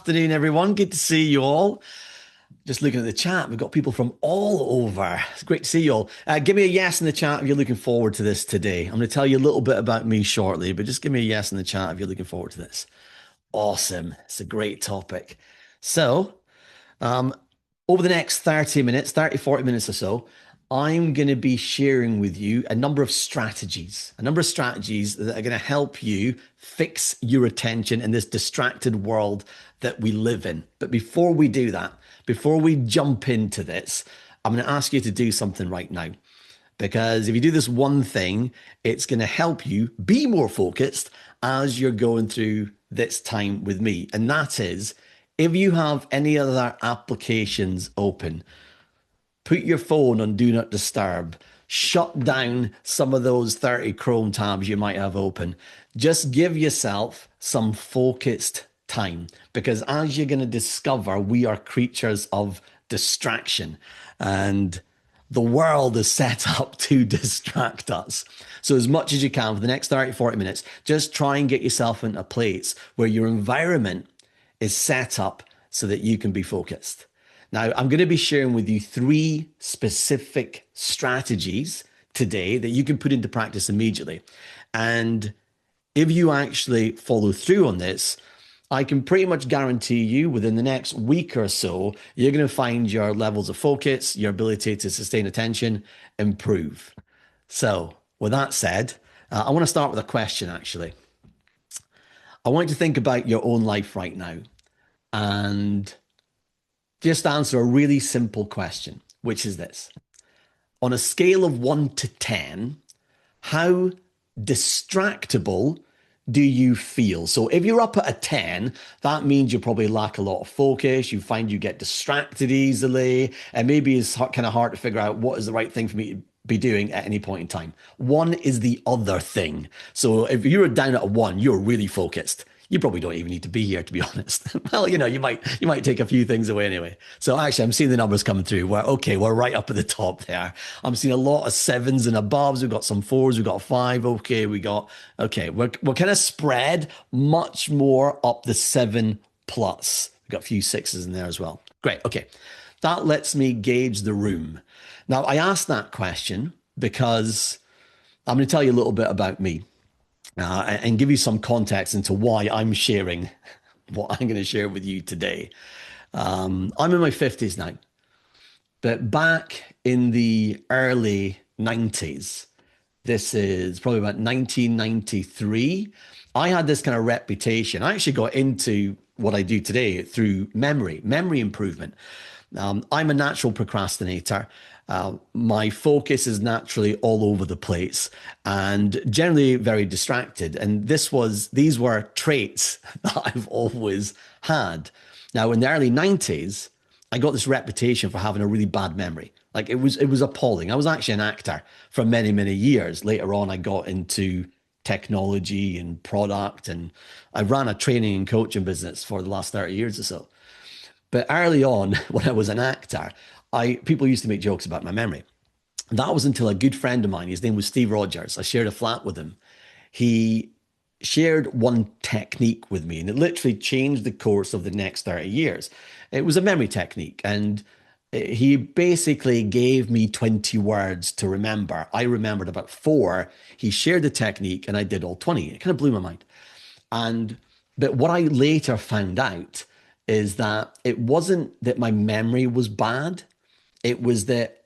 afternoon, everyone. Good to see you all. Just looking at the chat, we've got people from all over. It's great to see you all. Give me a yes in the chat if you're looking forward to this today. I'm going to tell you a little bit about me shortly, but just give me a yes in the chat if you're looking forward to this. Awesome. It's a great topic. So, um, over the next 30 minutes, 30, 40 minutes or so, I'm going to be sharing with you a number of strategies that are going to help you fix your attention in this distracted world that we live in. But before we do that, before we jump into this, I'm going to ask you to do something right now. Because if you do this one thing, it's going to help you be more focused as you're going through this time with me. And that is, if you have any other applications open, put your phone on Do Not Disturb. Shut down some of those 30 Chrome tabs you might have open. Just give yourself some focused time, because as you're going to discover, we are creatures of distraction, and the world is set up to distract us. So as much as you can for the next 30, 40 minutes, just try and get yourself into a place where your environment is set up so that you can be focused. Now, I'm going to be sharing with you 3 specific strategies today that you can put into practice immediately. And if you actually follow through on this, I can pretty much guarantee you within the next week or so, you're going to find your levels of focus, your ability to sustain attention, improve. So with that said, I want to start with a question, actually. I want you to think about your own life right now and just answer a really simple question, which is this. On a scale of 1 to 10, how distractible do you feel? So if you're up at a 10, that means you probably lack a lot of focus. You find you get distracted easily, and maybe it's kind of hard to figure out what is the right thing for me to be doing at any point in time. 1 is the other thing. So if you're down at a 1, you're really focused. You probably don't even need to be here, to be honest. Well, you might take a few things away anyway. So actually, I'm seeing the numbers coming through. We're right up at the top there. I'm seeing a lot of 7s and above. We've got some 4s. We've got 5. We're kind of spread much more up the 7 plus. We've got a few 6s in there as well. Great. Okay. That lets me gauge the room. Now, I asked that question because I'm going to tell you a little bit about me. And give you some context into why I'm sharing what I'm going to share with you today. I'm in my 50s now, but back in the early 90s, this is probably about 1993, I had this kind of reputation. I actually got into what I do today through memory improvement. I'm a natural procrastinator. My focus is naturally all over the place and generally very distracted. And these were traits that I've always had. Now, in the early 90s, I got this reputation for having a really bad memory. Like it was appalling. I was actually an actor for many, many years. Later on, I got into technology and product, and I ran a training and coaching business for the last 30 years or so. But early on, when I was an actor, people used to make jokes about my memory. And that was until a good friend of mine, his name was Steve Rogers. I shared a flat with him. He shared one technique with me, and it literally changed the course of the next 30 years. It was a memory technique, and he basically gave me 20 words to remember. I remembered about 4. He shared the technique, and I did all 20. It kind of blew my mind. But what I later found out is that it wasn't that my memory was bad. It was that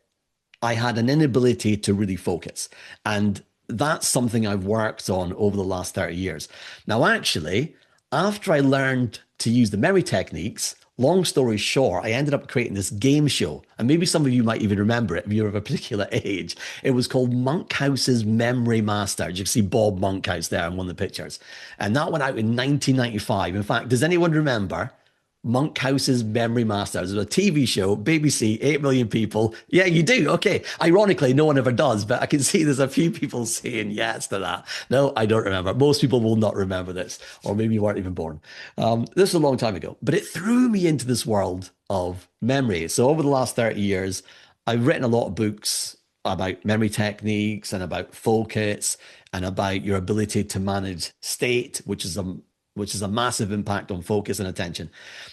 I had an inability to really focus. And that's something I've worked on over the last 30 years. Now, actually, after I learned to use the memory techniques, long story short, I ended up creating this game show. And maybe some of you might even remember it if you're of a particular age. It was called Monkhouse's Memory Master. You can see Bob Monkhouse there in one of the pictures. And that went out in 1995. In fact, does anyone remember Monkhouse's Memory Masters? It was a TV show, BBC, 8 million people. Yeah, you do. Okay. Ironically, no one ever does, but I can see there's a few people saying yes to that. No, I don't remember. Most people will not remember this, or maybe you weren't even born. This was a long time ago, but it threw me into this world of memory. So over the last 30 years, I've written a lot of books about memory techniques and about focus and about your ability to manage state, which is which is a massive impact on focus and attention.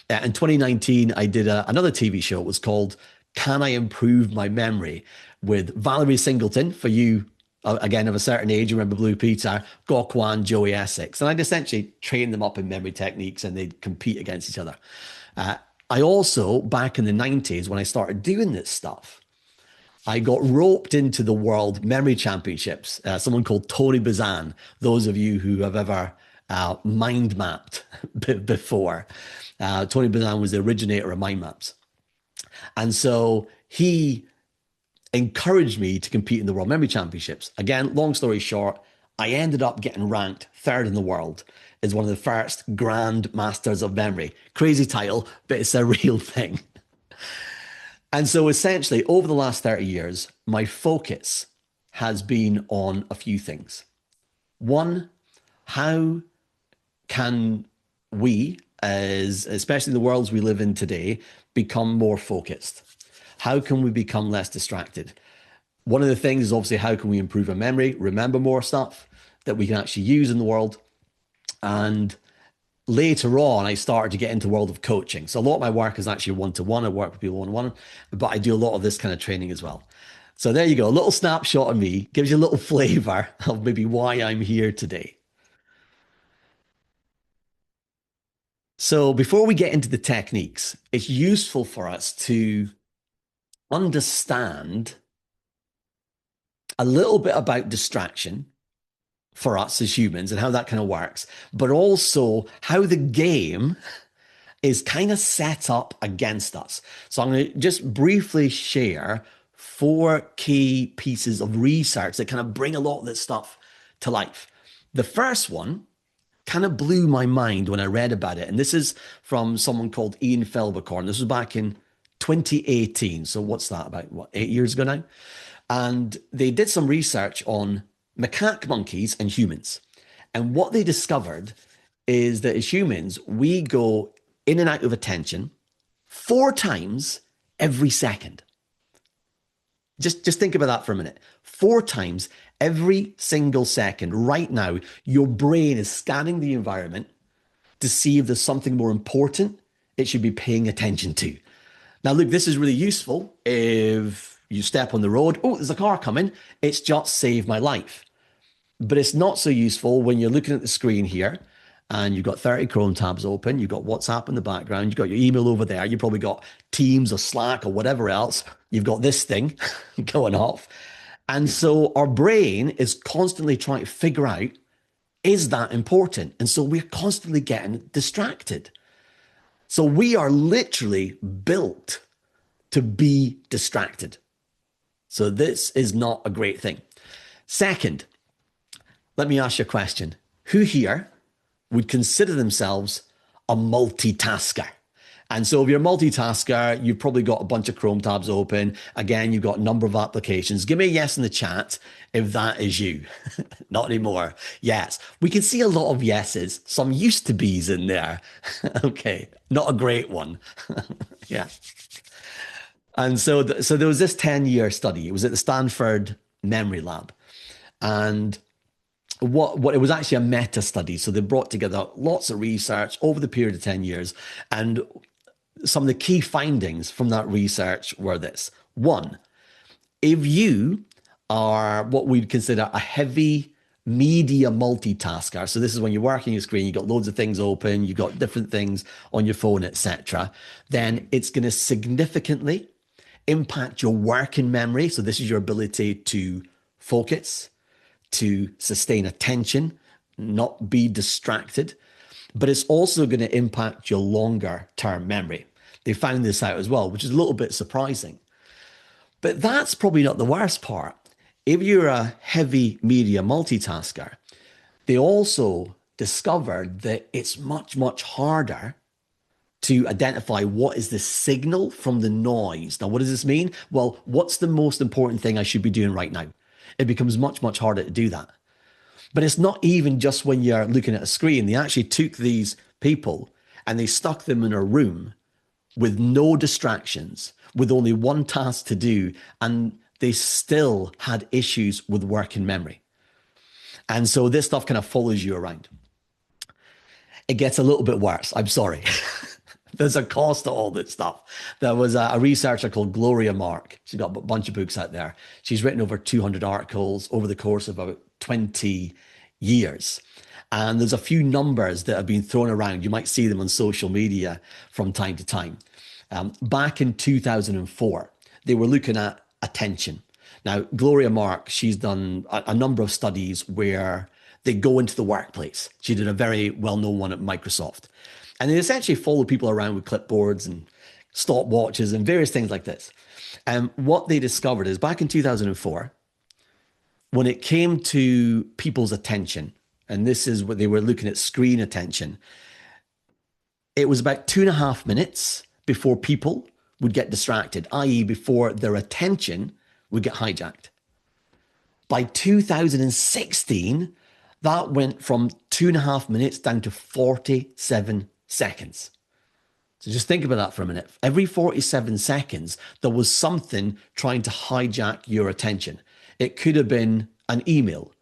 In 2019, I did another TV show. It was called Can I Improve My Memory with Valerie Singleton, for you, again, of a certain age, you remember Blue Peter, Gokwan, Joey Essex. And I'd essentially train them up in memory techniques and they'd compete against each other. I also, back in the 90s, when I started doing this stuff, I got roped into the World Memory Championships. Someone called Tony Bazan, those of you who have ever mind mapped before. Tony Bazan was the originator of mind maps. And so he encouraged me to compete in the World Memory Championships. Again, long story short, I ended up getting ranked third in the world as one of the first Grand Masters of Memory. Crazy title, but it's a real thing. And so essentially, over the last 30 years, my focus has been on a few things. One, how can we, especially in the worlds we live in today, become more focused? How can we become less distracted? One of the things is obviously how can we improve our memory, remember more stuff that we can actually use in the world. And later on, I started to get into the world of coaching. So a lot of my work is actually one-to-one. I work with people one-to-one, but I do a lot of this kind of training as well. So there you go. A little snapshot of me gives you a little flavor of maybe why I'm here today. So before we get into the techniques, it's useful for us to understand a little bit about distraction for us as humans and how that kind of works, but also how the game is kind of set up against us. So I'm going to just briefly share 4 key pieces of research that kind of bring a lot of this stuff to life. The first one kind of blew my mind when I read about it. And this is from someone called Ian Felbercorn. This was back in 2018. So what's that, about 8 years ago now? And they did some research on macaque monkeys and humans. And what they discovered is that as humans, we go in and out of attention 4 times every second. Just think about that for a minute. 4 times every single second. Right now, your brain is scanning the environment to see if there's something more important it should be paying attention to. Now, look, this is really useful if you step on the road. Oh, there's a car coming. It's just saved my life. But it's not so useful when you're looking at the screen here and you've got 30 Chrome tabs open, you've got WhatsApp in the background, you've got your email over there, you've probably got Teams or Slack or whatever else. You've got this thing going off. And so our brain is constantly trying to figure out, is that important? And so we're constantly getting distracted. So we are literally built to be distracted. So this is not a great thing. Second, let me ask you a question. Who here would consider themselves a multitasker? And so if you're a multitasker, you've probably got a bunch of Chrome tabs open. Again, you've got a number of applications. Give me a yes in the chat if that is you. Not anymore. Yes. We can see a lot of yeses. Some used to be's in there. Okay. Not a great one. Yeah. And so there was this 10-year study. It was at the Stanford Memory Lab. And what it was actually a meta study. So they brought together lots of research over the period of 10 years. And some of the key findings from that research were this. One, if you are what we'd consider a heavy media multitasker, so this is when you're working your screen, you've got loads of things open, you've got different things on your phone, etc., then it's going to significantly impact your working memory. So this is your ability to focus, to sustain attention, not be distracted, but it's also going to impact your longer term memory. They found this out as well, which is a little bit surprising. But that's probably not the worst part. If you're a heavy media multitasker, they also discovered that it's much, much harder to identify what is the signal from the noise. Now, what does this mean? Well, what's the most important thing I should be doing right now? It becomes much, much harder to do that. But it's not even just when you're looking at a screen. They actually took these people and they stuck them in a room with no distractions, with only one task to do, and they still had issues with working memory. And so this stuff kind of follows you around. It gets a little bit worse. I'm sorry. There's a cost to all this stuff. There was a researcher called Gloria Mark. She's got a bunch of books out there. She's written over 200 articles over the course of about 20 years. And there's a few numbers that have been thrown around. You might see them on social media from time to time. Back in 2004, they were looking at attention. Now, Gloria Mark, she's done a number of studies where they go into the workplace. She did a very well-known one at Microsoft. And they essentially follow people around with clipboards and stopwatches and various things like this. And what they discovered is back in 2004, when it came to people's attention, and this is what they were looking at, screen attention, it was about 2.5 minutes before people would get distracted, i.e., before their attention would get hijacked. By 2016, that went from 2.5 minutes down to 47 seconds. So just think about that for a minute. Every 47 seconds, there was something trying to hijack your attention. It could have been an email.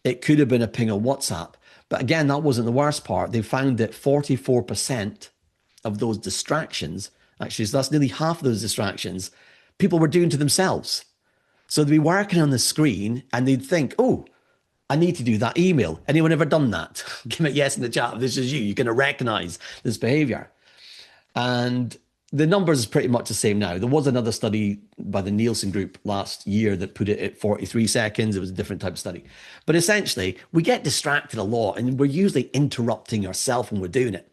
It could have been a ping on WhatsApp. But again, that wasn't the worst part. They found that 44% of those distractions, actually, so that's nearly half of those distractions, people were doing to themselves. So they'd be working on the screen and they'd think, oh, I need to do that email. Anyone ever done that? Give me a yes in the chat if this is you. You're going to recognize this behavior. And the numbers is pretty much the same now. There was another study by the Nielsen Group last year that put it at 43 seconds. It was a different type of study. But essentially, we get distracted a lot and we're usually interrupting ourselves when we're doing it.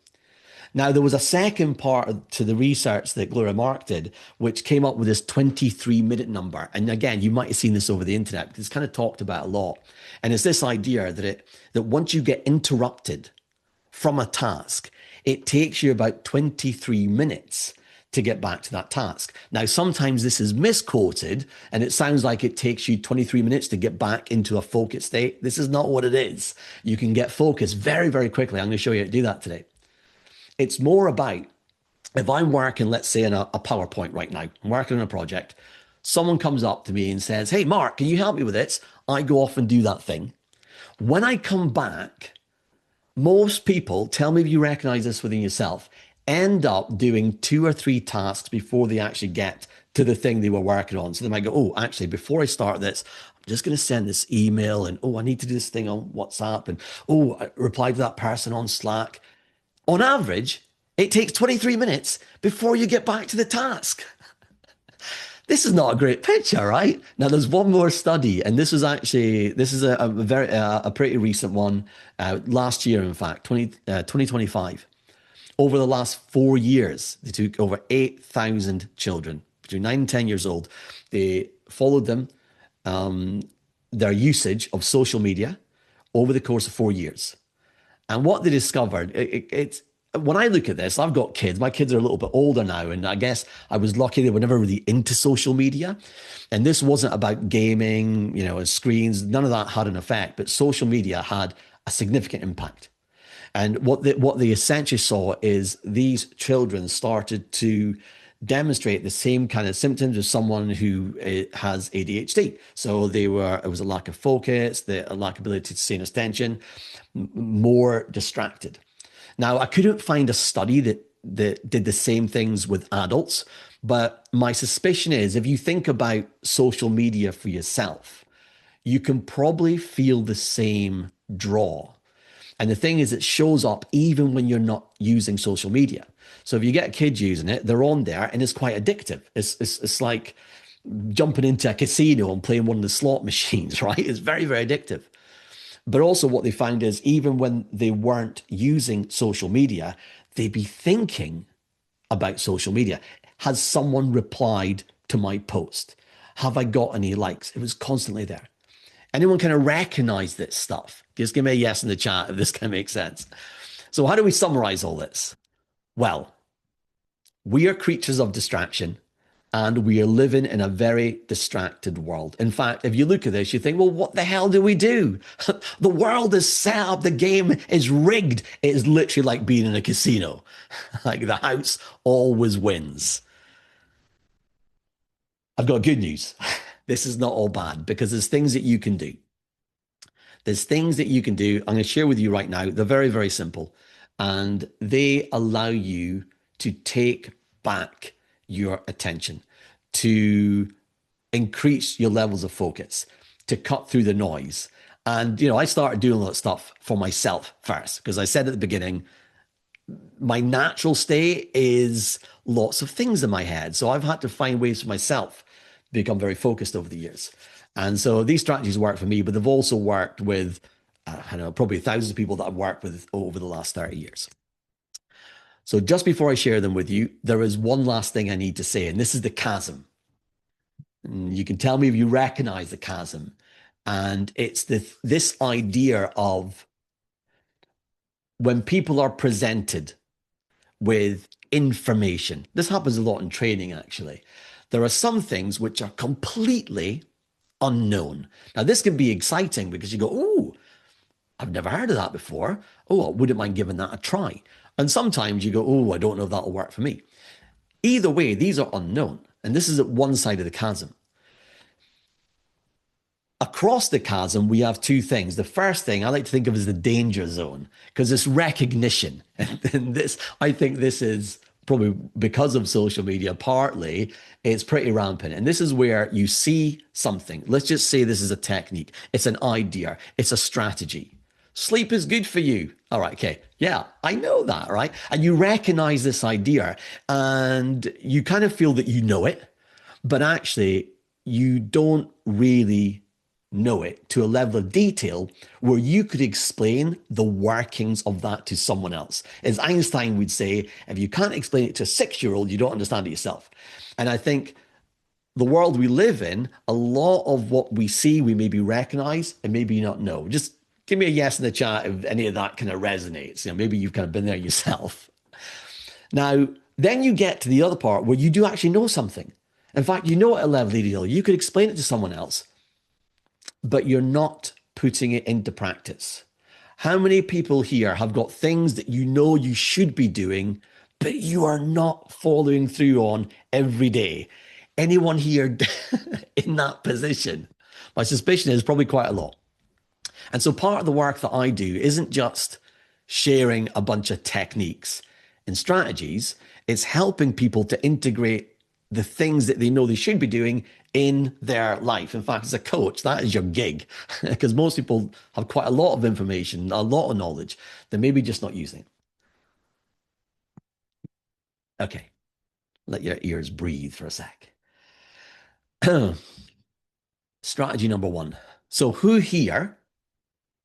Now, there was a second part to the research that Gloria Mark did, which came up with this 23-minute number. And again, you might have seen this over the internet because it's kind of talked about a lot. And it's this idea that once you get interrupted from a task, it takes you about 23 minutes to get back to that task. Now, sometimes this is misquoted and it sounds like it takes you 23 minutes to get back into a focused state. This is not what it is. You can get focused very, very quickly. I'm going to show you how to do that today. It's more about if I'm working, let's say, in a PowerPoint right now, I'm working on a project, someone comes up to me and says, hey, Mark, can you help me with this? I go off and do that thing. When I come back, most people, tell me if you recognize this within yourself, end up doing 2 or 3 tasks before they actually get to the thing they were working on. So they might go, oh, actually, before I start this, I'm just going to send this email and, oh, I need to do this thing on WhatsApp and, oh, I replied to that person on Slack. On average, it takes 23 minutes before you get back to the task. This is not a great picture, right? Now, there's one more study, and this is a pretty recent one, last year, in fact, 2025. Over the last 4 years, they took over 8,000 children between 9 and 10 years old. They followed them, their usage of social media over the course of 4 years. And what they discovered, it's when I look at this, I've got kids. My kids are a little bit older now, and I guess I was lucky they were never really into social media. And this wasn't about gaming, screens. None of that had an effect, but social media had a significant impact. And what they essentially saw is these children started to demonstrate the same kind of symptoms as someone who has ADHD. So it was a lack of focus, a lack of ability to sustain attention, more distracted. Now, I couldn't find a study that did the same things with adults, but my suspicion is if you think about social media for yourself, you can probably feel the same draw. And the thing is, it shows up even when you're not using social media. So if you get kids using it, they're on there and it's quite addictive. It's like jumping into a casino and playing one of the slot machines, right? It's very, very addictive. But also what they found is even when they weren't using social media, they'd be thinking about social media. Has someone replied to my post? Have I got any likes? It was constantly there. Anyone kind of recognize this stuff? Just give me a yes in the chat if this can make sense. So how do we summarize all this? Well, we are creatures of distraction and we are living in a very distracted world. In fact, if you look at this, you think, well, what the hell do we do? The world is set up. The game is rigged. It is literally like being in a casino. Like the house always wins. I've got good news. This is not all bad because there's things that you can do. There's things that you can do. I'm going to share with you right now. They're very, very simple. and they allow you to take back your attention, to increase your levels of focus, to cut through the noise. And, I started doing all that stuff for myself first, because I said at the beginning, my natural state is lots of things in my head. So I've had to find ways for myself to become very focused over the years. And so these strategies work for me, but they've also worked with, I don't know, probably thousands of people that I've worked with over the last 30 years. So just before I share them with you, there is one last thing I need to say, and this is the chasm. And you can tell me if you recognize the chasm. And it's this idea of when people are presented with information. This happens a lot in training, actually. There are some things which are completely unknown. Now, this can be exciting because you go, oh, I've never heard of that before. Oh, I wouldn't mind giving that a try. And sometimes you go, oh, I don't know if that'll work for me. Either way, these are unknown. And this is at one side of the chasm. Across the chasm, we have two things. The first thing I like to think of as the danger zone, because it's recognition. And this, I think this is probably because of social media, partly, it's pretty rampant. And this is where you see something. Let's just say this is a technique. It's an idea. It's a strategy. Sleep is good for you. All right, okay. Yeah, I know that, right? And you recognize this idea and you kind of feel that you know it, but actually you don't really know it to a level of detail where you could explain the workings of that to someone else. As Einstein would say, if you can't explain it to a 6-year-old, you don't understand it yourself. And I think the world we live in, a lot of what we see, we maybe recognize and maybe not know. Just give me a yes in the chat if any of that kind of resonates. Maybe you've kind of been there yourself. Now, then you get to the other part where you do actually know something. In fact, you know at a level of detail, you could explain it to someone else, but you're not putting it into practice. How many people here have got things that you know you should be doing, but you are not following through on every day? Anyone here in that position? My suspicion is probably quite a lot. And so part of the work that I do isn't just sharing a bunch of techniques and strategies. It's helping people to integrate the things that they know they should be doing in their life. In fact, as a coach, that is your gig, because most people have quite a lot of information, a lot of knowledge. They're maybe just not using it. Okay, let your ears breathe for a sec. Strategy number one. So who here,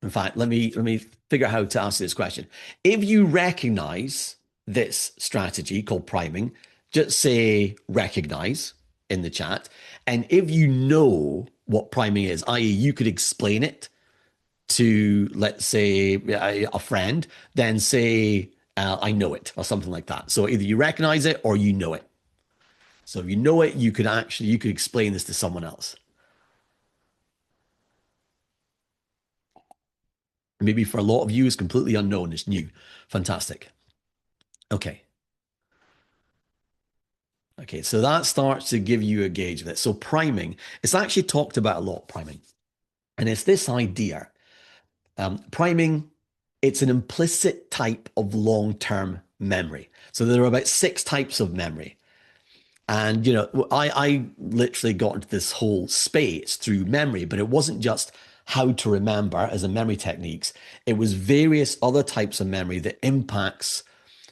in fact, let me figure out how to answer this question. If you recognize this strategy called priming, just say recognize in the chat. And if you know what priming is, i.e. you could explain it to, let's say, a friend, then say, I know it, or something like that. So either you recognize it or you know it. So if you know it, you could explain this to someone else. Maybe for a lot of you, it's completely unknown, it's new. Fantastic. Okay. Okay, so that starts to give you a gauge of it. So priming, it's actually talked about a lot, priming. And it's this idea. Priming, it's an implicit type of long-term memory. So there are about 6 types of memory. And, I literally got into this whole space through memory, but it wasn't just how to remember as a memory techniques. It was various other types of memory that impacts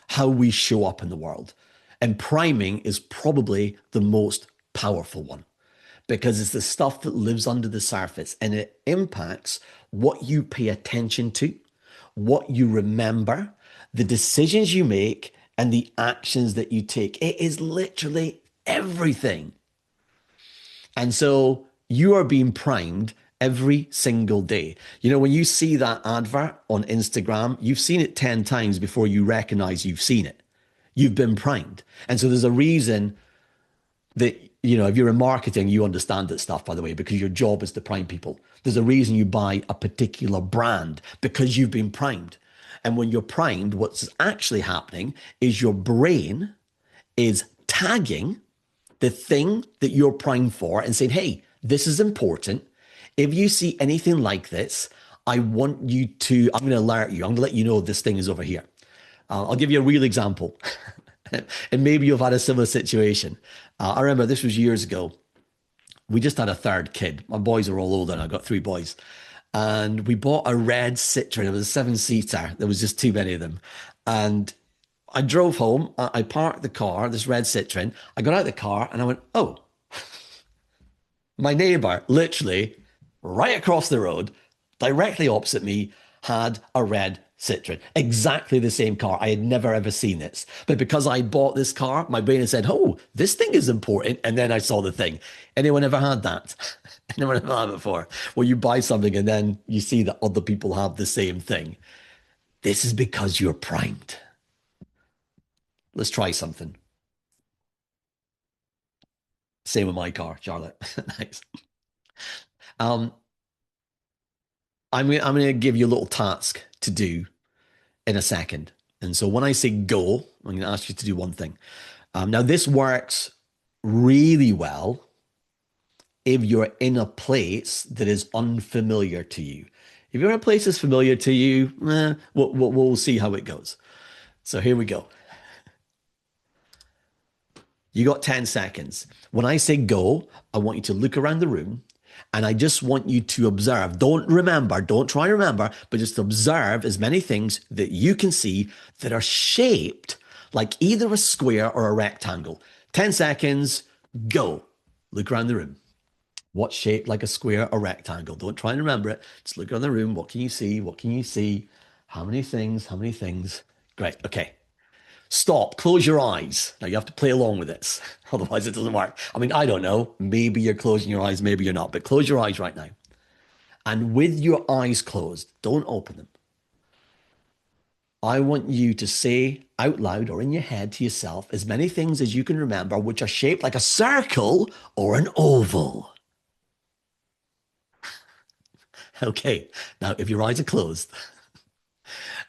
how we show up in the world. And priming is probably the most powerful one because it's the stuff that lives under the surface and it impacts what you pay attention to, what you remember, the decisions you make, and the actions that you take. It is literally everything. And so you are being primed every single day. When you see that advert on Instagram, you've seen it 10 times before you recognize you've seen it. You've been primed. And so there's a reason that, if you're in marketing, you understand that stuff, by the way, because your job is to prime people. There's a reason you buy a particular brand because you've been primed. And when you're primed, what's actually happening is your brain is tagging the thing that you're primed for and saying, hey, this is important. If you see anything like this, I'm going to alert you. I'm going to let you know this thing is over here. I'll give you a real example. And maybe you've had a similar situation. I remember this was years ago. We just had a third kid. My boys are all older, and I've got three boys. And we bought a red Citroen. It was a seven-seater. There was just too many of them. And I drove home. I parked the car, this red Citroen. I got out of the car and I went, oh, my neighbor, literally right across the road, directly opposite me, had a red Citroen. Exactly the same car. I had never ever seen this. But because I bought this car, my brain had said, oh, this thing is important. And then I saw the thing. Anyone ever had that? Anyone ever had it before? Where you buy something and then you see that other people have the same thing. This is because you're primed. Let's try something. Same with my car, Charlotte. Nice. Um, I'm going to give you a little task to do in a second. And so when I say go, I'm going to ask you to do one thing. Now, this works really well if you're in a place that is unfamiliar to you. If you're in a place that's familiar to you, we'll see how it goes. So here we go. You got 10 seconds. When I say go, I want you to look around the room and I just want you to observe. Don't remember, don't try and remember, but just observe as many things that you can see that are shaped like either a square or a rectangle. 10 seconds, go. Look around the room. What's shaped like a square or rectangle? Don't try and remember it. Just look around the room. What can you see? What can you see? How many things? How many things? Great. Okay. Stop, close your eyes. Now you have to play along with this, otherwise it doesn't work. I mean, I don't know. Maybe you're closing your eyes, maybe you're not, but close your eyes right now. And with your eyes closed, don't open them. I want you to say out loud or in your head to yourself as many things as you can remember which are shaped like a circle or an oval. Okay, now if your eyes are closed,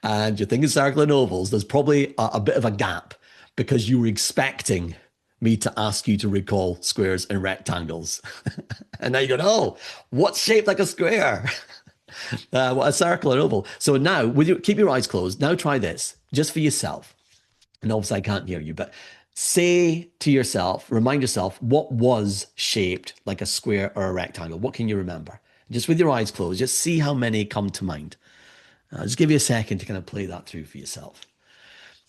and you're thinking circle and ovals, there's probably a bit of a gap because you were expecting me to ask you to recall squares and rectangles. And now you're going, oh, what's shaped like a square? What a circle and oval. So now, keep your eyes closed. Now try this, just for yourself. And obviously I can't hear you, but say to yourself, remind yourself, what was shaped like a square or a rectangle? What can you remember? Just with your eyes closed, just see how many come to mind. I'll just give you a second to kind of play that through for yourself.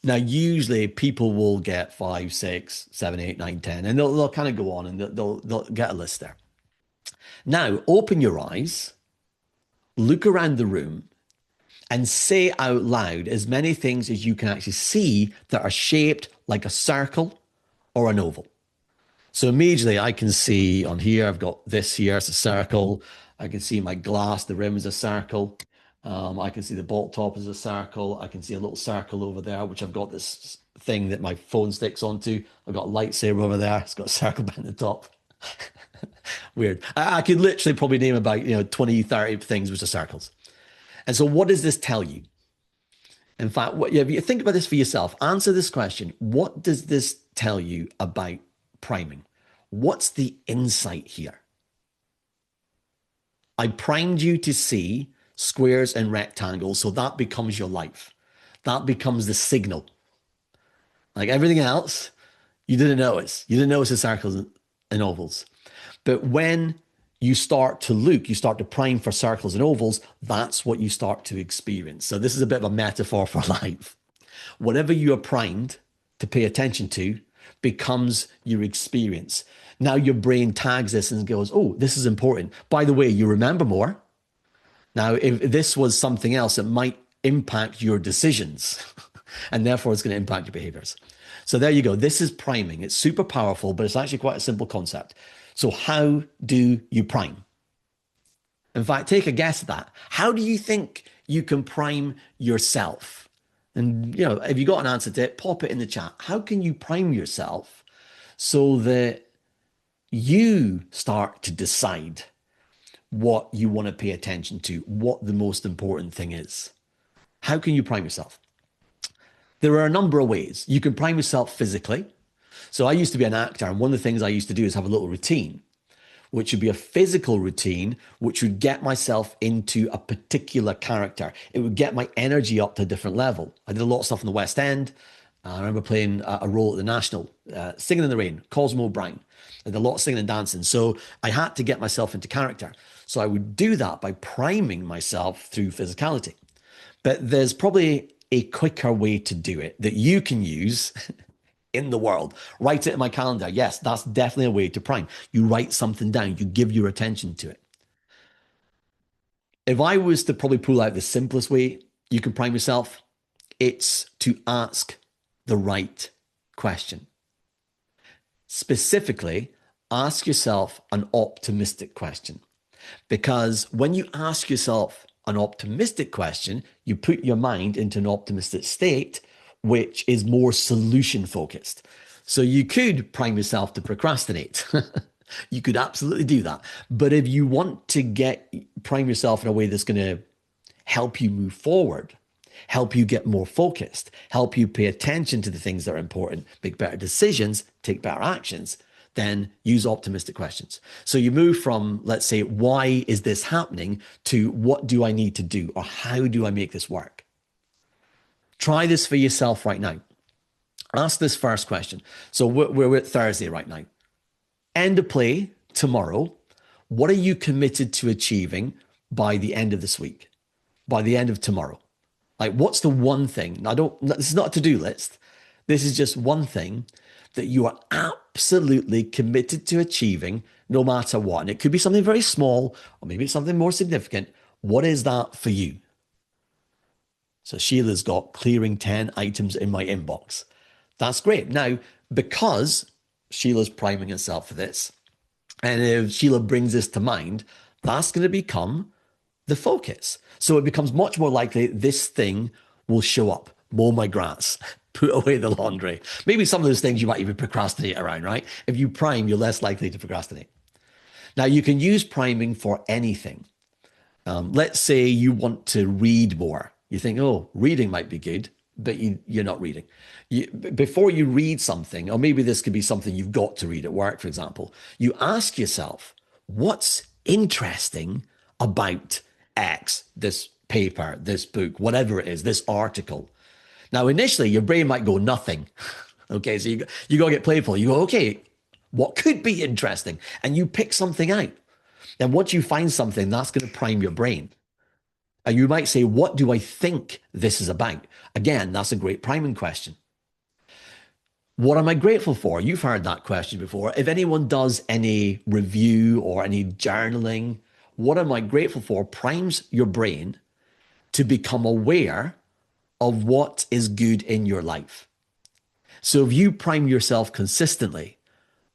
Now, usually people will get 5, 6, 7, 8, 9, 10, and they'll kind of go on and they'll get a list there. Now, open your eyes, look around the room, and say out loud as many things as you can actually see that are shaped like a circle or an oval. So immediately I can see on here, I've got this here, it's a circle. I can see my glass, the rim is a circle. I can see the bolt top is a circle. I can see a little circle over there, which I've got this thing that my phone sticks onto. I've got a lightsaber over there. It's got a circle behind the top. Weird. I could literally probably name about 20, 30 things which are circles. And so what does this tell you? In fact, if you think about this for yourself, answer this question. What does this tell you about priming? What's the insight here? I primed you to see squares and rectangles, so that becomes your life. That becomes the signal. Like everything else, you didn't notice. You didn't notice the circles and ovals. But when you start to look, you start to prime for circles and ovals, that's what you start to experience. So this is a bit of a metaphor for life. Whatever you are primed to pay attention to becomes your experience. Now your brain tags this and goes, oh, this is important. By the way, you remember more. Now, if this was something else, it might impact your decisions and therefore it's going to impact your behaviors. So there you go. This is priming. It's super powerful, but it's actually quite a simple concept. So how do you prime? In fact, take a guess at that. How do you think you can prime yourself? And, if you got an answer to it, pop it in the chat. How can you prime yourself so that you start to decide what you want to pay attention to, what the most important thing is? How can you prime yourself? There are a number of ways. You can prime yourself physically. So I used to be an actor, and one of the things I used to do is have a little routine which would be a physical routine, which would get myself into a particular character. It would get my energy up to a different level. I did a lot of stuff in the West End. I remember playing a role at the National, Singing in the Rain, Cosmo O'Brien. I did a lot of singing and dancing. So I had to get myself into character. So I would do that by priming myself through physicality. But there's probably a quicker way to do it that you can use in the world. Write it in my calendar. Yes, that's definitely a way to prime. You write something down, you give your attention to it. If I was to probably pull out the simplest way you can prime yourself, it's to ask the right question. Specifically, ask yourself an optimistic question. Because when you ask yourself an optimistic question, you put your mind into an optimistic state, which is more solution focused. So you could prime yourself to procrastinate. You could absolutely do that. But if you want to get prime yourself in a way that's going to help you move forward, help you get more focused, help you pay attention to the things that are important, make better decisions, take better actions, then use optimistic questions. So you move from, let's say, why is this happening to what do I need to do or how do I make this work? Try this for yourself right now. Ask this first question. So we're at Thursday right now. End of play tomorrow. What are you committed to achieving by the end of this week? By the end of tomorrow? Like, what's the one thing? This is not a to-do list. This is just one thing that you are absolutely committed to achieving no matter what. And it could be something very small, or maybe it's something more significant. What is that for you? So Sheila's got clearing 10 items in my inbox. That's great. Now, because Sheila's priming herself for this, and if Sheila brings this to mind, that's going to become the focus. So it becomes much more likely this thing will show up. Mow my grass, put away the laundry. Maybe some of those things you might even procrastinate around, right? If you prime, you're less likely to procrastinate. Now, you can use priming for anything. Let's say you want to read more. You think, oh, reading might be good, but you're not reading. Before you read something, or maybe this could be something you've got to read at work, for example, you ask yourself, what's interesting about X, this paper, this book, whatever it is, this article? Now, initially, your brain might go nothing. Okay, so you got to get playful. You go, okay, what could be interesting? And you pick something out. And once you find something, that's going to prime your brain. And you might say, what do I think this is about? Again, that's a great priming question. What am I grateful for? You've heard that question before. If anyone does any review or any journaling, what am I grateful for primes your brain to become aware of what is good in your life. So if you prime yourself consistently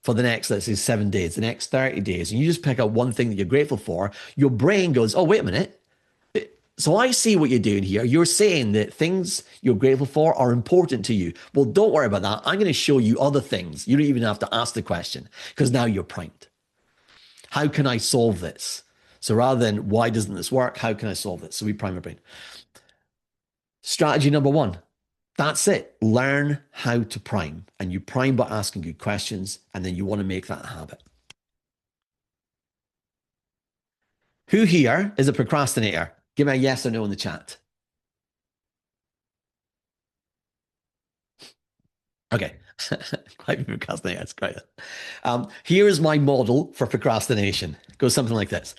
for the next, let's say, 7 days, the next 30 days, and you just pick out one thing that you're grateful for, your brain goes, oh, wait a minute. So I see what you're doing here. You're saying that things you're grateful for are important to you. Well, don't worry about that. I'm going to show you other things. You don't even have to ask the question because now you're primed. How can I solve this? So rather than why doesn't this work? How can I solve it? So we prime our brain. Strategy number one. That's it. Learn how to prime. And you prime by asking good questions. And then you want to make that a habit. Who here is a procrastinator? Give me a yes or no in the chat. Okay. Quite a procrastinator. That's great. Here is my model for procrastination. It goes something like this.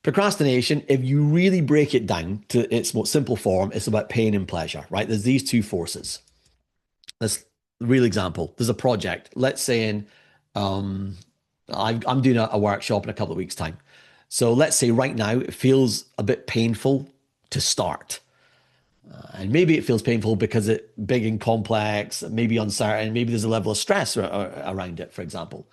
Procrastination, if you really break it down to its most simple form, it's about pain and pleasure, right? There's these two forces. Let's real example. There's a project. Let's say I'm doing a workshop in a couple of weeks' time. So let's say right now it feels a bit painful to start. And maybe it feels painful because it's big and complex, maybe uncertain, maybe there's a level of stress around it, for example.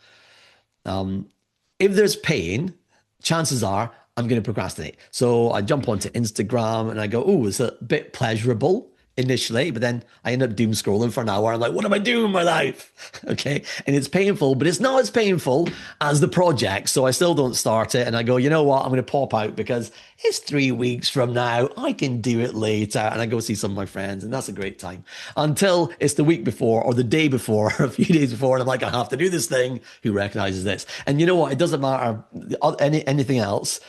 If there's pain, chances are I'm going to procrastinate. So I jump onto Instagram and I go, oh, it's a bit pleasurable initially, but then I end up doom scrolling for an hour. I'm like, what am I doing with my life? Okay. And it's painful, but it's not as painful as the project. So I still don't start it. And I go, you know what? I'm going to pop out because it's 3 weeks from now. I can do it later. And I go see some of my friends, and that's a great time until it's the week before or the day before, or a few days before. And I'm like, I have to do this thing. Who recognizes this? And you know what? It doesn't matter anything else.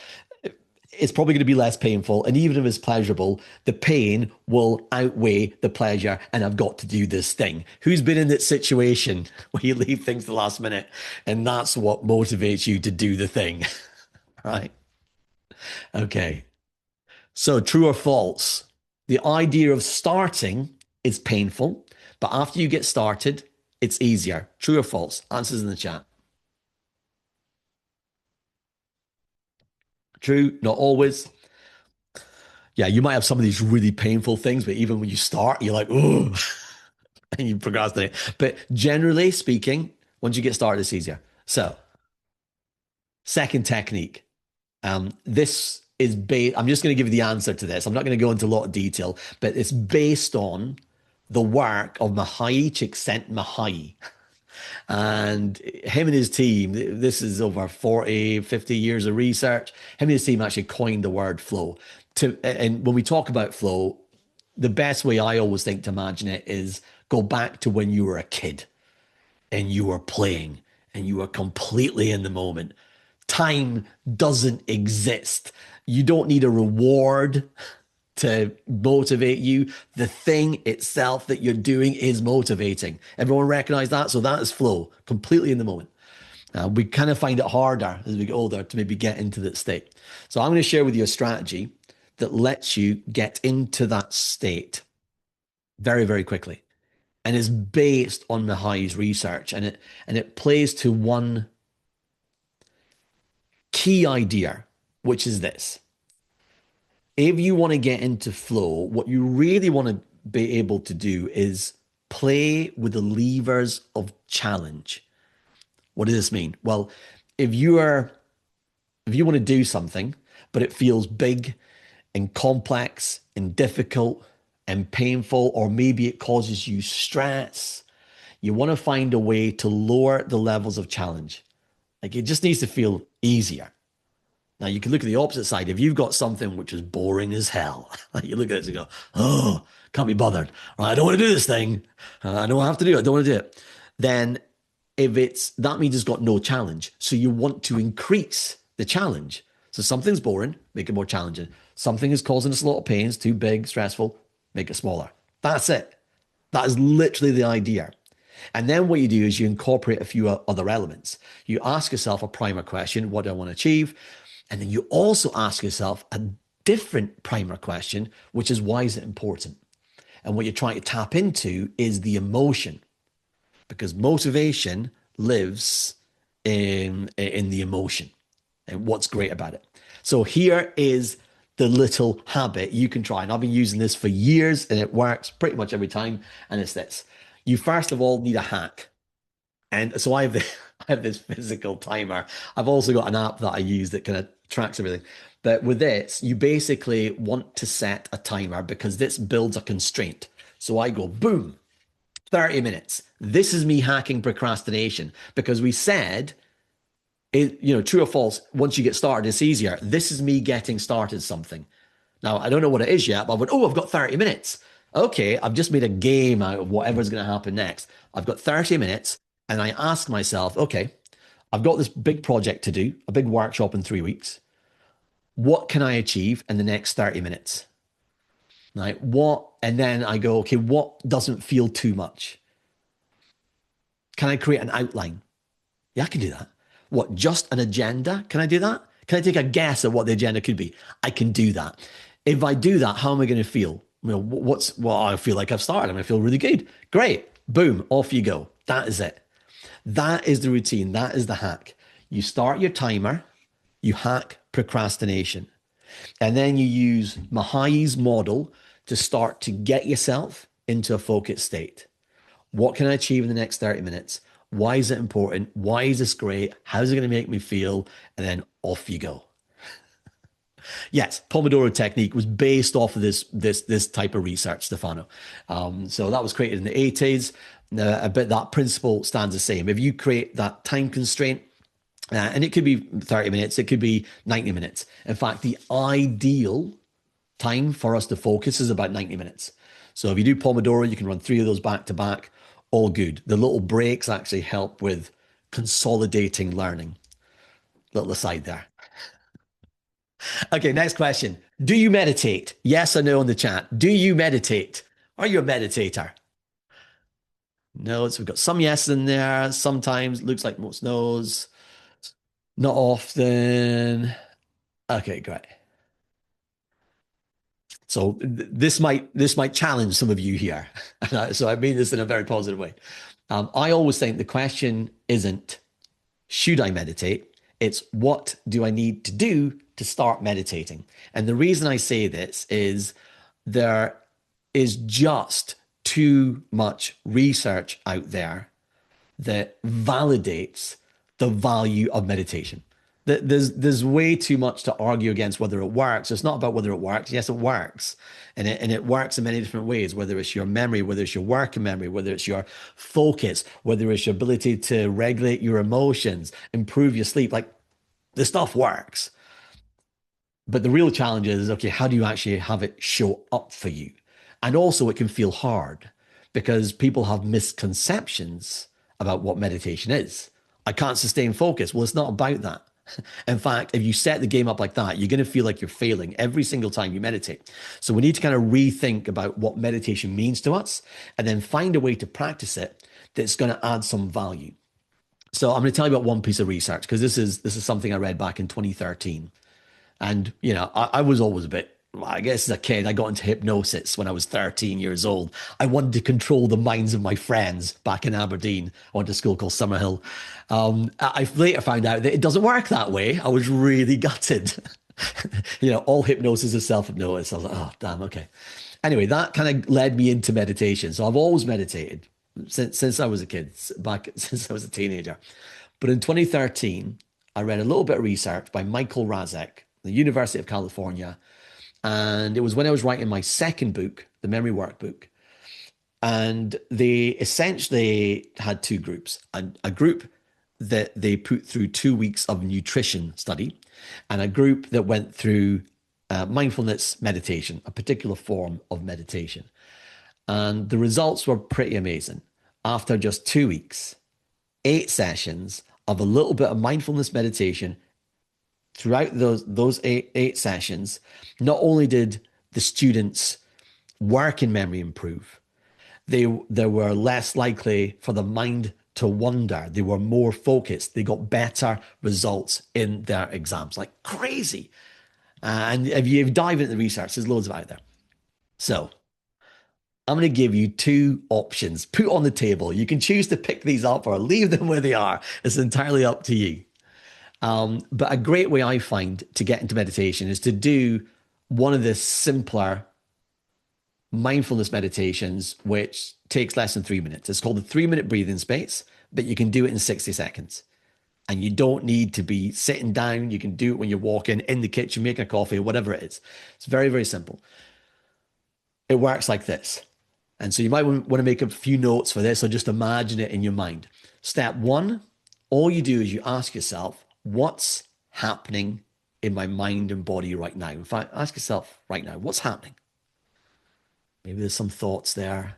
It's probably going to be less painful. And even if it's pleasurable, the pain will outweigh the pleasure. And I've got to do this thing. Who's been in that situation where you leave things to the last minute? And that's what motivates you to do the thing, right? Okay. So, true or false? The idea of starting is painful, but after you get started, it's easier. True or false? Answers in the chat. True, not always. Yeah, you might have some of these really painful things, but even when you start, you're like, oh, and you procrastinate. But generally speaking, once you get started, it's easier. So, second technique. This is based, I'm just going to give you the answer to this. I'm not going to go into a lot of detail, but it's based on the work of Mahai Csikszentmihalyi. And him and his team, this is over 40, 50 years of research. Him and his team actually coined the word flow. And when we talk about flow, the best way I always think to imagine it is go back to when you were a kid and you were playing and you were completely in the moment. Time doesn't exist. You don't need a reward to motivate you. The thing itself that you're doing is motivating. Everyone recognize that? So that is flow, completely in the moment. We kind of find it harder as we get older to maybe get into that state. So I'm going to share with you a strategy that lets you get into that state very, very quickly. And is based on Mihai's research. And it plays to one key idea, which is this. If you want to get into flow, what you really want to be able to do is play with the levers of challenge. What does this mean? Well, if you are if you want to do something, but it feels big and complex and difficult and painful, or maybe it causes you stress, you want to find a way to lower the levels of challenge. Like it just needs to feel easier. Now you can look at the opposite side. If you've got something which is boring as hell, like you look at it and go, oh, can't be bothered. Or, I don't want to do this thing. I know I have to do it. I don't want to do it. Then if it's, that means it's got no challenge. So you want to increase the challenge. So something's boring, make it more challenging. Something is causing us a lot of pain, it's too big, stressful, make it smaller. That's it. That is literally the idea. And then what you do is you incorporate a few other elements. You ask yourself a primer question, what do I want to achieve? And then you also ask yourself a different primer question, which is why is it important? And what you're trying to tap into is the emotion, because motivation lives in the emotion and what's great about it. So here is the little habit you can try. And I've been using this for years and it works pretty much every time. And it's this. You first of all need a hack. And so I have this physical timer. I've also got an app that I use that kind of tracks everything. But with this, you basically want to set a timer because this builds a constraint. So I go, boom, 30 minutes. This is me hacking procrastination because we said, true or false, once you get started, it's easier. This is me getting started something. Now, I don't know what it is yet, but I went, oh, I've got 30 minutes. Okay, I've just made a game out of whatever's going to happen next. I've got 30 minutes and I ask myself, okay, I've got this big project to do, a big workshop in 3 weeks. What can I achieve in the next 30 minutes? Right? And then I go, okay, what doesn't feel too much? Can I create an outline? Yeah, I can do that. What, just an agenda? Can I do that? Can I take a guess at what the agenda could be? I can do that. If I do that, how am I going to feel? I feel like I've started. I'm going to feel really good. Great. Boom. Off you go. That is it. That is the routine. That is the hack. You start your timer. You hack procrastination. And then you use Mahai's model to start to get yourself into a focused state. What can I achieve in the next 30 minutes? Why is it important? Why is this great? How's it going to make me feel? And then off you go. Yes, Pomodoro technique was based off of this type of research, Stefano. So that was created in the 80s. But that principle stands the same. If you create that time constraint, and it could be 30 minutes, it could be 90 minutes. In fact, the ideal time for us to focus is about 90 minutes. So if you do Pomodoro, you can run three of those back to back, all good. The little breaks actually help with consolidating learning. Little aside there. Okay, next question. Do you meditate? Yes or no in the chat. Do you meditate? Are you a meditator? No, so we've got some yes in there. Sometimes looks like most no's. Not often. Okay, great. So this might challenge some of you here. So I mean this in a very positive way. I always think the question isn't should I meditate? It's what do I need to do to start meditating? And the reason I say this is there is just too much research out there that validates the value of meditation. There's way too much to argue against whether it works. It's not about whether it works. Yes, it works, and it works in many different ways. Whether it's your memory, whether it's your working memory, whether it's your focus, whether it's your ability to regulate your emotions, improve your sleep. Like the stuff works. But the real challenge is, okay, how do you actually have it show up for you? And also, it can feel hard because people have misconceptions about what meditation is. I can't sustain focus. Well, it's not about that. In fact, if you set the game up like that, you're going to feel like you're failing every single time you meditate. So we need to kind of rethink about what meditation means to us and then find a way to practice it that's going to add some value. So I'm going to tell you about one piece of research because this is something I read back in 2013. And, I was always a bit, I guess as a kid, I got into hypnosis when I was 13 years old. I wanted to control the minds of my friends back in Aberdeen. I went to a school called Summerhill. I later found out that it doesn't work that way. I was really gutted. All hypnosis is self-hypnosis. I was like, oh, damn, okay. Anyway, that kind of led me into meditation. So I've always meditated since I was a kid, back since I was a teenager. But in 2013, I read a little bit of research by Michael Razek, the University of California. And it was when I was writing my second book, the memory workbook. And they essentially had two groups, a group that they put through 2 weeks of nutrition study and a group that went through mindfulness meditation, a particular form of meditation. And the results were pretty amazing. After just 2 weeks, 8 sessions of a little bit of mindfulness meditation throughout those eight sessions, not only did the students' working memory improve, they were less likely for the mind to wander. They were more focused. They got better results in their exams, like crazy. And if you dive into the research, there's loads of it out there. So I'm going to give you two options put on the table. You can choose to pick these up or leave them where they are. It's entirely up to you. But a great way I find to get into meditation is to do one of the simpler mindfulness meditations, which takes less than 3 minutes. It's called the 3 minute breathing space, but you can do it in 60 seconds. And you don't need to be sitting down. You can do it when you're walking in the kitchen, making a coffee, whatever it is. It's very, very simple. It works like this. And so you might want to make a few notes for this or just imagine it in your mind. Step one, all you do is you ask yourself, what's happening in my mind and body right now? In fact, ask yourself right now, what's happening? Maybe there's some thoughts there.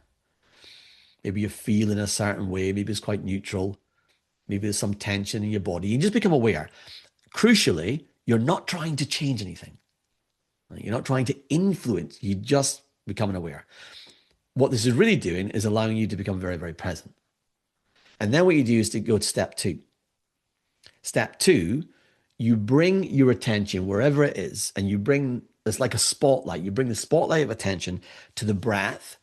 Maybe you're feeling a certain way. Maybe it's quite neutral. Maybe there's some tension in your body. You just become aware. Crucially, you're not trying to change anything. You're not trying to influence. You just becoming aware. What this is really doing is allowing you to become very, very present. And then what you do is to go to step two. Step two, you bring your attention wherever it is, and you bring, it's like a spotlight. You bring the spotlight of attention to the breath,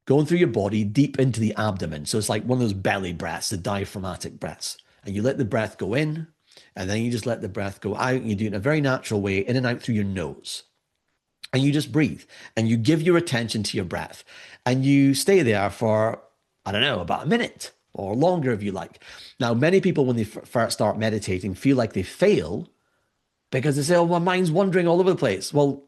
going through your body deep into the abdomen. So it's like one of those belly breaths, the diaphragmatic breaths. And you let the breath go in, and then you just let the breath go out, and you do it in a very natural way, in and out through your nose. And you just breathe, and you give your attention to your breath, and you stay there for, I don't know, about a minute or longer if you like. Now, many people, when they first start meditating, feel like they fail because they say, oh, my mind's wandering all over the place. Well,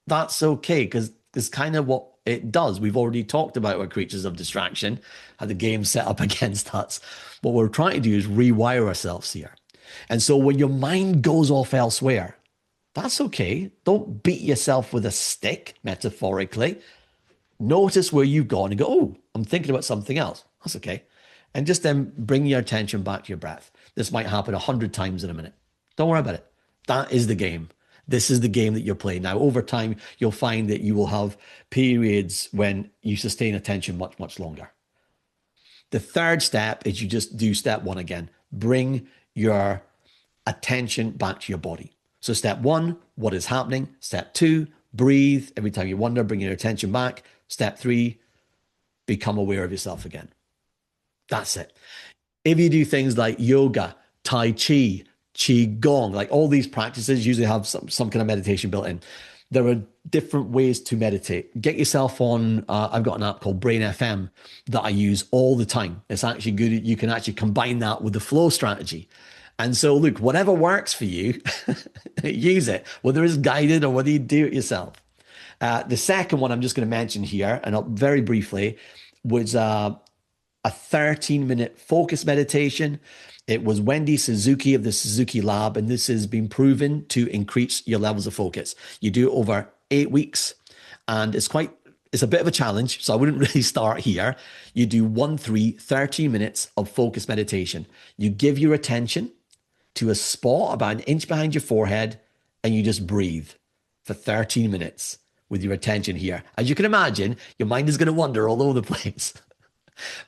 that's okay because it's kind of what it does. We've already talked about our creatures of distraction, how the game's set up against us. What we're trying to do is rewire ourselves here. And so when your mind goes off elsewhere, that's okay. Don't beat yourself with a stick, metaphorically. Notice where you've gone and go, oh, I'm thinking about something else. That's okay. And just then bring your attention back to your breath. This might happen 100 times in a minute. Don't worry about it. That is the game. This is the game that you're playing. Now, over time, you'll find that you will have periods when you sustain attention much, much longer. The third step is you just do step one again. Bring your attention back to your body. So step one, what is happening? Step two, breathe. Every time you wonder, bring your attention back. Step three, become aware of yourself again. That's it. If you do things like yoga, Tai Chi, Qigong, like all these practices usually have some kind of meditation built in. There are different ways to meditate. Get yourself on, I've got an app called Brain FM that I use all the time. It's actually good. You can actually combine that with the flow strategy. And so, look, whatever works for you, use it, whether it's guided or whether you do it yourself. The second one I'm just going to mention here, and very briefly, was a 13-minute focus meditation. It was Wendy Suzuki of the Suzuki Lab, and this has been proven to increase your levels of focus. You do it over 8 weeks, and it's a bit of a challenge, so I wouldn't really start here. You do 13 minutes of focus meditation. You give your attention to a spot about an inch behind your forehead, and you just breathe for 13 minutes with your attention here. As you can imagine, your mind is going to wander all over the place.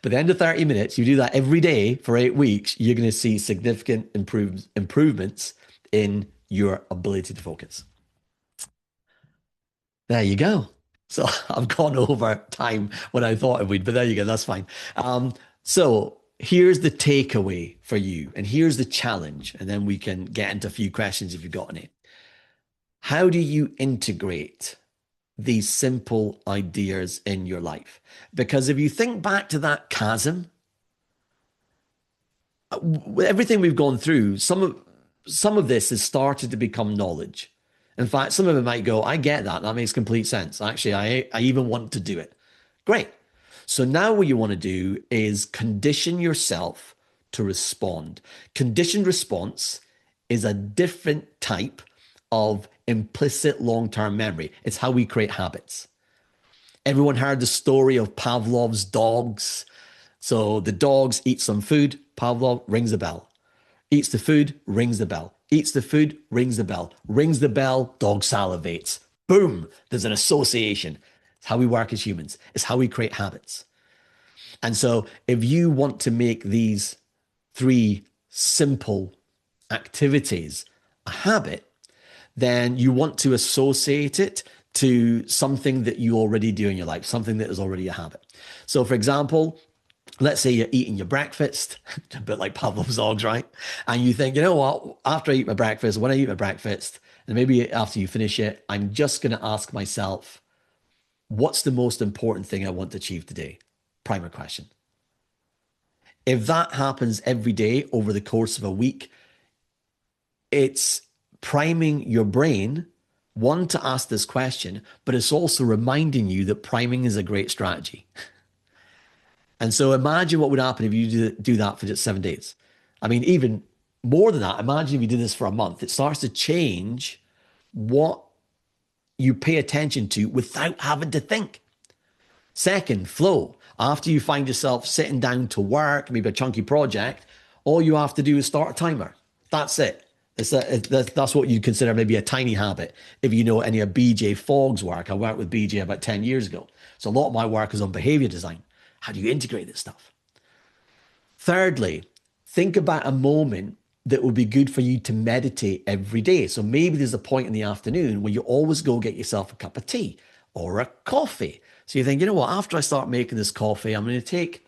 But at the end of 30 minutes, you do that every day for 8 weeks, you're going to see significant improvements in your ability to focus. There you go. So I've gone over time when I thought it would, but there you go. That's fine. So here's the takeaway for you, and here's the challenge, and then we can get into a few questions if you've got any. How do you integrate these simple ideas in your life? Because if you think back to that chasm, with everything we've gone through, some of this has started to become knowledge. In fact, some of it might go, I get that. That makes complete sense. Actually, I even want to do it. Great. So now what you want to do is condition yourself to respond. Conditioned response is a different type of implicit long-term memory. It's how we create habits. Everyone heard the story of Pavlov's dogs. So the dogs eat some food, Pavlov rings a bell. Eats the food, rings the bell. Eats the food, rings the bell. Rings the bell, dog salivates. Boom, there's an association. It's how we work as humans. It's how we create habits. And so if you want to make these 3 simple activities a habit, then you want to associate it to something that you already do in your life, something that is already a habit. So for example, let's say you're eating your breakfast, a bit like Pavlov's dogs, right? And you think, you know what, after I eat my breakfast, when I eat my breakfast, and maybe after you finish it, I'm just going to ask myself, what's the most important thing I want to achieve today? Primary question. If that happens every day over the course of a week, it's priming your brain, one, to ask this question, but it's also reminding you that priming is a great strategy. And so imagine what would happen if you do that for just 7 days. I mean, even more than that, imagine if you did this for a month. It starts to change what you pay attention to without having to think. Second, flow. After you find yourself sitting down to work, maybe a chunky project, all you have to do is start a timer. That's it. That's what you'd consider maybe a tiny habit. If you know any of BJ Fogg's work, I worked with BJ about 10 years ago. So a lot of my work is on behavior design. How do you integrate this stuff? Thirdly, think about a moment that would be good for you to meditate every day. So maybe there's a point in the afternoon where you always go get yourself a cup of tea or a coffee. So you think, you know what, after I start making this coffee, I'm going to take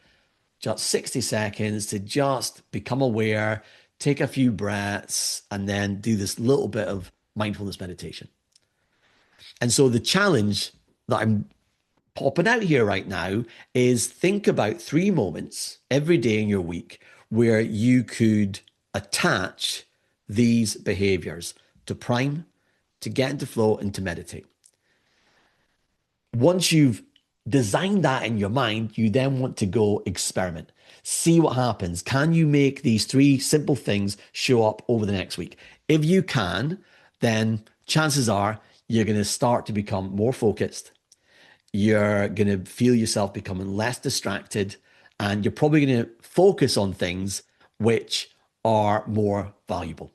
just 60 seconds to just become aware, take a few breaths, and then do this little bit of mindfulness meditation. And so the challenge that I'm popping out here right now is think about 3 moments every day in your week where you could attach these behaviors to prime, to get into flow, and to meditate. Once you've designed that in your mind, you then want to go experiment. See what happens. Can you make these three simple things show up over the next week? If you can, then chances are you're going to start to become more focused. You're going to feel yourself becoming less distracted, and you're probably going to focus on things which are more valuable.